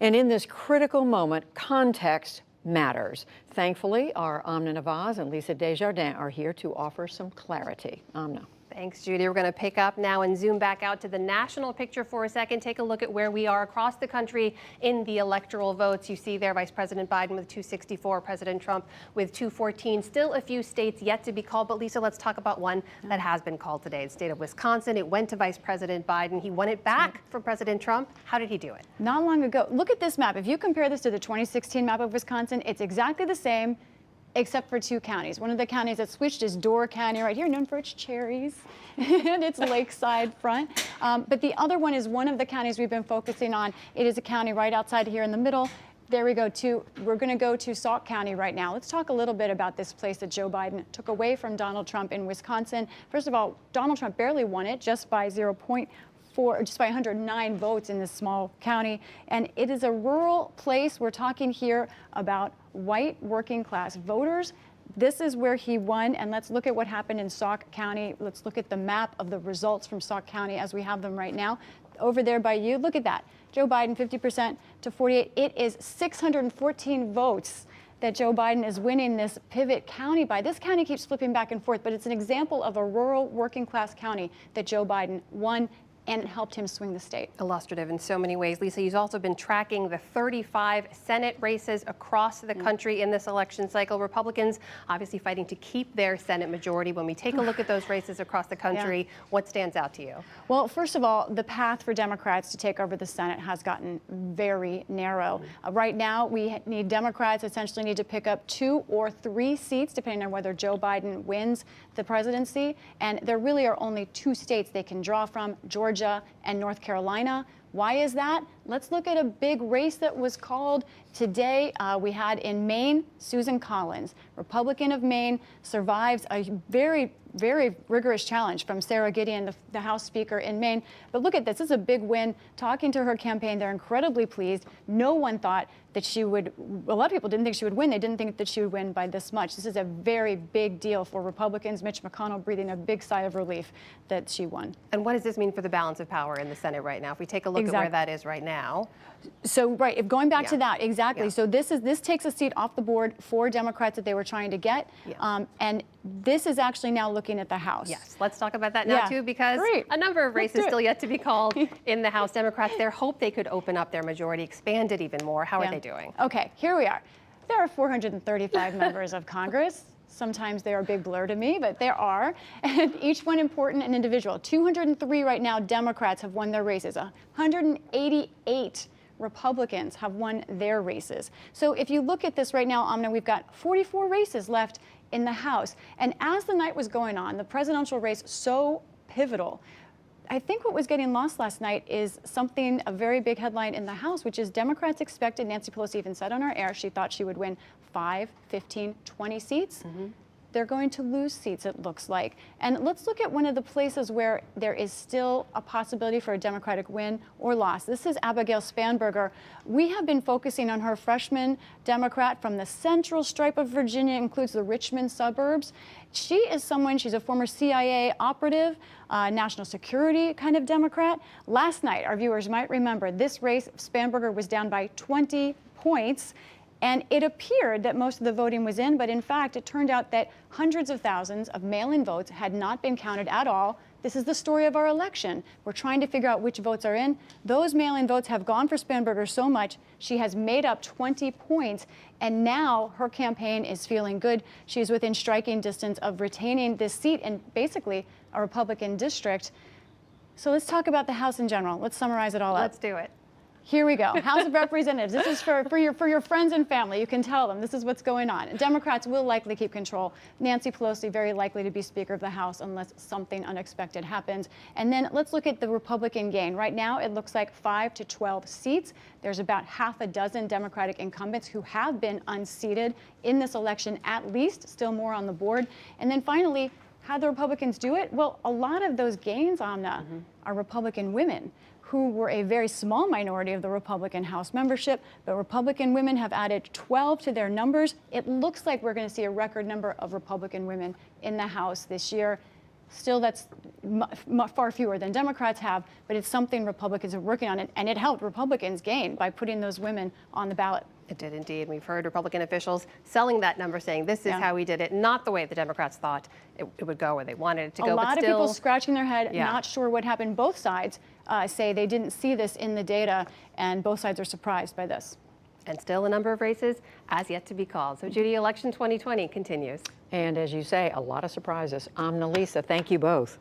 And in this critical moment, context matters. Thankfully, our Amna Nawaz and Lisa Desjardins are here to offer some clarity. Amna. Thanks, Judy. We're going to pick up now and zoom back out to the national picture for a second. Take a look at where we are across the country in the electoral votes. You see there Vice President Biden with 264, President Trump with 214. Still a few states yet to be called. But Lisa, let's talk about one that has been called today. The state of Wisconsin. It went to Vice President Biden. He won it back from President Trump. How did he do it? Not long ago. Look at this map. If you compare this to the 2016 map of Wisconsin, it's exactly the same, except for two counties. One of the counties that switched is Door County right here, known for its cherries and its lakeside front. But the other one is one of the counties we've been focusing on. It is a county right outside here in the middle. There we go. We're going to go to Sauk County right now. Let's talk a little bit about this place that Joe Biden took away from Donald Trump in Wisconsin. First of all, Donald Trump barely won it, just by 109 votes in this small county. And it is a rural place. We're talking here about white working class voters. This is where he won. And let's look at what happened in Sauk County. Let's look at the map of the results from Sauk County as we have them right now. Over there by you, look at that. Joe Biden 50% to 48. It is 614 votes that Joe Biden is winning this pivot county by. This county keeps flipping back and forth, but it's an example of a rural working class county that Joe Biden won, and it helped him swing the state. Illustrative in so many ways. Lisa, you've also been tracking the 35 Senate races across the country in this election cycle. Republicans obviously fighting to keep their Senate majority. When we take a look at those races across the country, what stands out to you? Well, first of all, the path for Democrats to take over the Senate has gotten very narrow. Right now, Democrats essentially need to pick up 2 or 3 seats, depending on whether Joe Biden wins the presidency. And there really are only 2 states they can draw from, Georgia and North Carolina. Why is that? Let's look at a big race that was called today. We had in Maine, Susan Collins, Republican of Maine, survives a very rigorous challenge from Sarah Gideon, the House Speaker in Maine. But look at this. This is a big win. Talking to her campaign, they're incredibly pleased. No one thought that she would, a lot of people didn't think she would win. They didn't think that she would win by this much. This is a very big deal for Republicans. Mitch McConnell breathing a big sigh of relief that she won. And what does this mean for the balance of power in the Senate right now? If we take a look at where that is right now. So, right, if going back to that, exactly. So this takes a seat off the board for Democrats that they were trying to get. And this is actually now looking at the House. Yes, let's talk about that now too, because a number of races still yet to be called in the House. Democrats, their hope they could open up their majority, expand it even more. How are they doing? Okay, here we are. There are 435 members of Congress. Sometimes they are a big blur to me, but there are, and each one important and individual. 203 right now Democrats have won their races. 188 Republicans have won their races. So if you look at this right now, Amna, we've got 44 races left in the House. And as the night was going on, the presidential race so pivotal, I think what was getting lost last night is something, a very big headline in the House, which is Democrats expected, Nancy Pelosi even said on our air, she thought she would win 5, 15, 20 seats. They're going to lose seats, it looks like. And let's look at one of the places where there is still a possibility for a Democratic win or loss. This is Abigail Spanberger. We have been focusing on her, freshman Democrat from the central stripe of Virginia, includes the Richmond suburbs. She is someone, she's a former CIA operative, national security kind of Democrat. Last night, our viewers might remember, this race, Spanberger was down by 20 points. And it appeared that most of the voting was in, but in fact, it turned out that hundreds of thousands of mail-in votes had not been counted at all. This is the story of our election. We're trying to figure out which votes are in. Those mail-in votes have gone for Spanberger so much, she has made up 20 points, and now her campaign is feeling good. She's within striking distance of retaining this seat in basically a Republican district. So let's talk about the House in general. Let's summarize it all up. Let's do it. Here we go. House of Representatives. This is for your friends and family. You can tell them this is what's going on. Democrats will likely keep control. Nancy Pelosi very likely to be Speaker of the House unless something unexpected happens. And then let's look at the Republican gain. Right now, it looks like 5 to 12 seats. There's about half a dozen Democratic incumbents who have been unseated in this election, at least, still more on the board. And then finally, how the Republicans do it? Well, a lot of those gains, Amna, are Republican women, who were a very small minority of the Republican House membership, but Republican women have added 12 to their numbers. It looks like we're going to see a record number of Republican women in the House this year. Still, that's far fewer than Democrats have, but it's something Republicans are working on, and it helped Republicans gain by putting those women on the ballot. It did indeed. We've heard Republican officials selling that number, saying this is how we did it, not the way the Democrats thought it would go or they wanted it to go. A lot but of still, people scratching their head, Yeah. not sure what happened. Both sides say they didn't see this in the data, and both sides are surprised by this. And still a number of races as yet to be called. So Judy, election 2020 continues. And as you say, a lot of surprises. Amna, Lisa, thank you both.